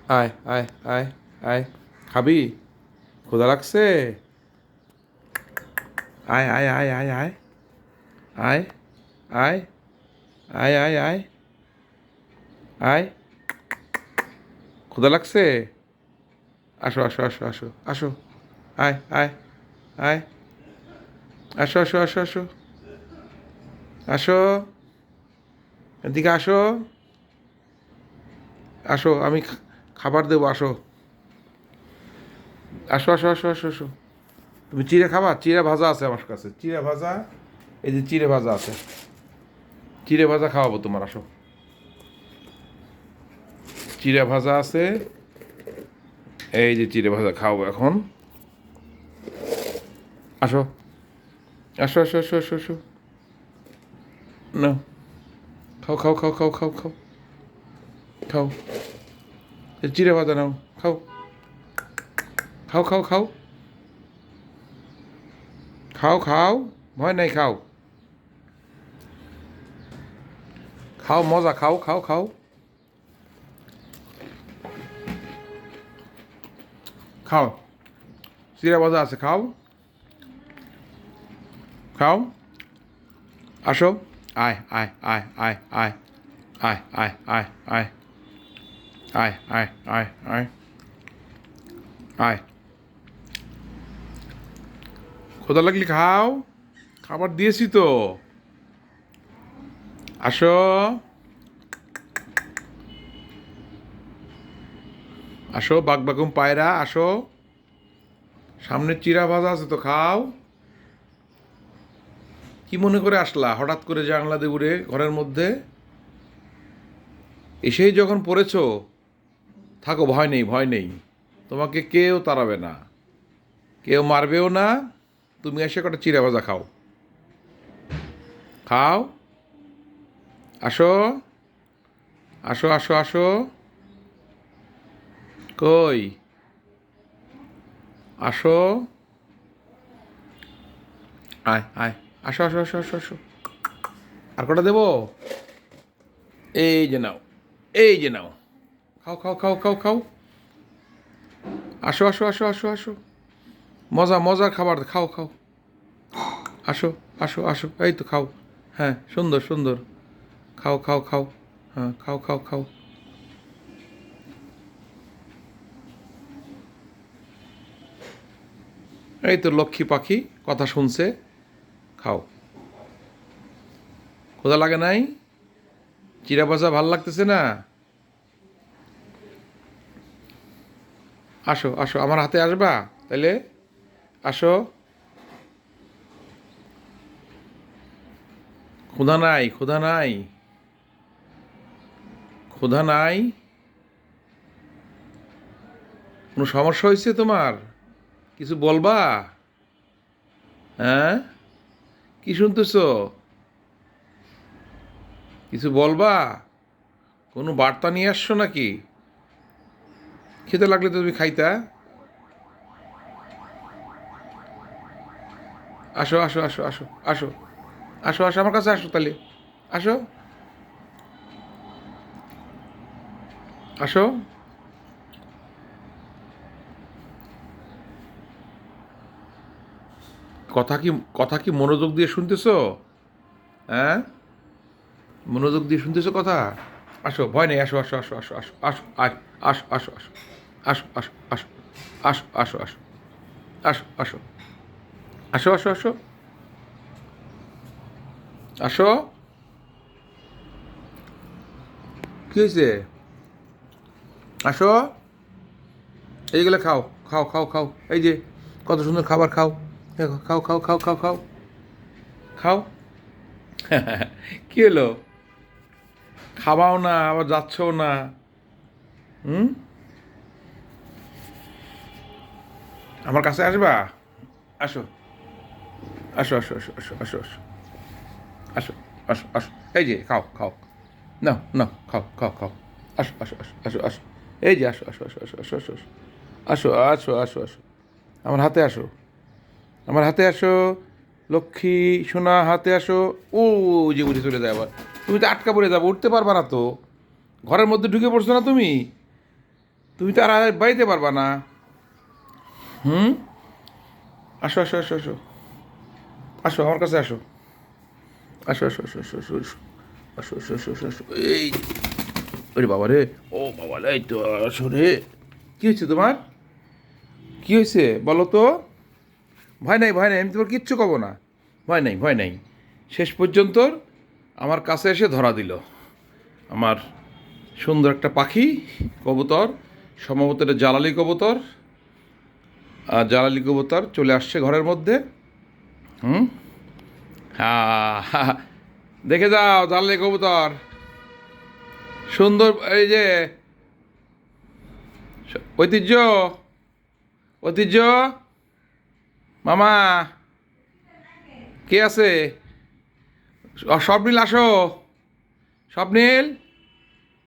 আয় আয় আয় আয়, খাবি? ক্ষুধা লাগছে? আয় আয় আয় আয় আয় আয় আয় আয় আয় আয় আয়, ক্ষুধা লাগছে? আসো আসো আসো আসো আসো, আয় আয় আয়, আসো আসো আসো আসো আসো, এদিকে আসো, আসো আমি খাবার দেবো, আসো আসো আসো আসো আসো আসো। তুমি চিড়ে খাবা? চিড়ে ভাজা আছে আমার কাছে, চিড়ে ভাজা, এই যে চিড়ে ভাজা আছে, চিড়ে ভাজা খাওয়াবো তোমার, আসো। চিড়ে ভাজা আছে, এই যে চিড়ে ভাজা খাওয়াবো এখন, আসো আসো আসো আসো আসো আসো, না, খাও খাও খাও খাও খাও খাও খাও, এই চিড়ে ভাজা নাও, খাও খাও খাও খাও খাও খাও, ভয় নাই, খাও খাও, মজা, খাও খাও খাও খাও, চিড়ে ভাজা আছে, খাও খাও, আসো, আয় আয় আয় আয় আয় আয় আয় আয় আয় আয় আয় আয় আয় আয়, ক্ষুধা লাগলে খাও, খাবার দিয়েছি তো, আসো আসো, বাগবাগুম পায়রা, আসো, সামনে চিড়া ভাজা আছে তো, খাও। কি মনে করে আসলা হঠাৎ করে জানলা দিয়ে উড়ে ঘরের মধ্যে? এসেই যখন পড়েছো, থাকো, ভয় নেই ভয় নেই, তোমাকে কেউ তাড়াবে না, কেউ মারবেও না, তুমি এসে কটা চিড়া ভাজা খাও, খাও, আসো আসো আসো আসো, কই, আসো, আয় আয়, আসো আসো আসো আসো আসো, আর কটা দেবো? এই যে নাও, এই যে নাও, খাও খাও খাও খাও খাও, আসো আসো আসো আসো আসো, মজা মজার খাবার, খাও খাও, আসো আসো আসো, এই তো খাও, হ্যাঁ সুন্দর সুন্দর, খাও খাও খাও, হ্যাঁ খাও খাও খাও, এই তো লক্ষ্মী পাখি কথা শুনছে, খাও, ক্ষুধা লাগে নাই? চিড়া ভাজা ভাল লাগতেছে না? আসো আসো, আমার হাতে আসবা তাইলে, আসো, ক্ষুধা নাই, ক্ষুধা নাই, ক্ষুধা নাই, কোনো সমস্যা হয়েছে তোমার? কিছু বলবা? হ্যাঁ, কি শুনতেছো? কিছু বলবা? কোনো বার্তা নিয়ে আসছো নাকি? খেতে লাগলে তো তুমি খাইতা। আসো আসো আসো আসো আসো আসো আসো, আমার কাছে আসো তাহলে, আসো আসো, কথা কি, কথা কি মনোযোগ দিয়ে শুনতেছো? হ্যাঁ, মনোযোগ দিয়ে শুনতেছো কথা? আসো, ভয় নেই, আসো আসো আসো আসো আসো আসো, আসো আসো আসো আসো আসো আসো আসো আসো আসো আসো আসো আসো আসো আসো আসো, কি হয়েছে? আসো, এইগুলো খাও, খাও খাও খাও, এই যে কত সুন্দর খাবার, খাও, দেখো, খাও খাও খাও খাও খাও খাও, কি হলো? খাবাও না, আবার যাচ্ছও না, হুম, আমার কাছে আসবা? আসো আসো আসো আসো আসো আসো আসো আসো আসো আসো, এই যে খাও খাও, নাও নাও, খাও খাও খাও, আসো আসো আসো আসো আসো, এই যে আসো আসো আসো আসো আসো আসো আসো আসো আসো আসো, আমার হাতে আসো, আমার হাতে আসো, লক্ষ্মী সোনা, হাতে আসো। ও, যে উঠে চলে যায় আবার, তুমি তো আটকা পড়ে যাবো, উঠতে পারবা না তো, ঘরের মধ্যে ঢুকে পড়ছো না তুমি? তুমি তো আর বাড়িতে পারবা না। হুম, আসো আসো আসো আসো আসো আমার কাছে আসো, আসো আসো আসো আসো আসো আসো আসো আসো আসো আসো আসো এই, ওরে বাবা রে, ও বাবা রে, এই তো আসো রে। কি হয়েছে তোমার? কি হয়েছে বলো তো? ভয় নাই, ভয় নাই, আমি তোমার কিচ্ছু কব না। ভয় নাই, ভয় নাই। শেষ পর্যন্ত আমার কাছে এসে ধরা দিল আমার সুন্দর একটা পাখি, কবুতর। সম্ভবত এটা জ্বালালি কবুতর। আর জ্বালালি কবুতর চলে আসছে ঘরের মধ্যে। হুম, হ্যাঁ হ্যাঁ, দেখে যাও জ্বালালি কবুতর সুন্দর। এই যে ঐতিহ্য, ঐতিহ্য, মামা কে আছে? স্বপ্নিল আসো, স্বপ্নিল।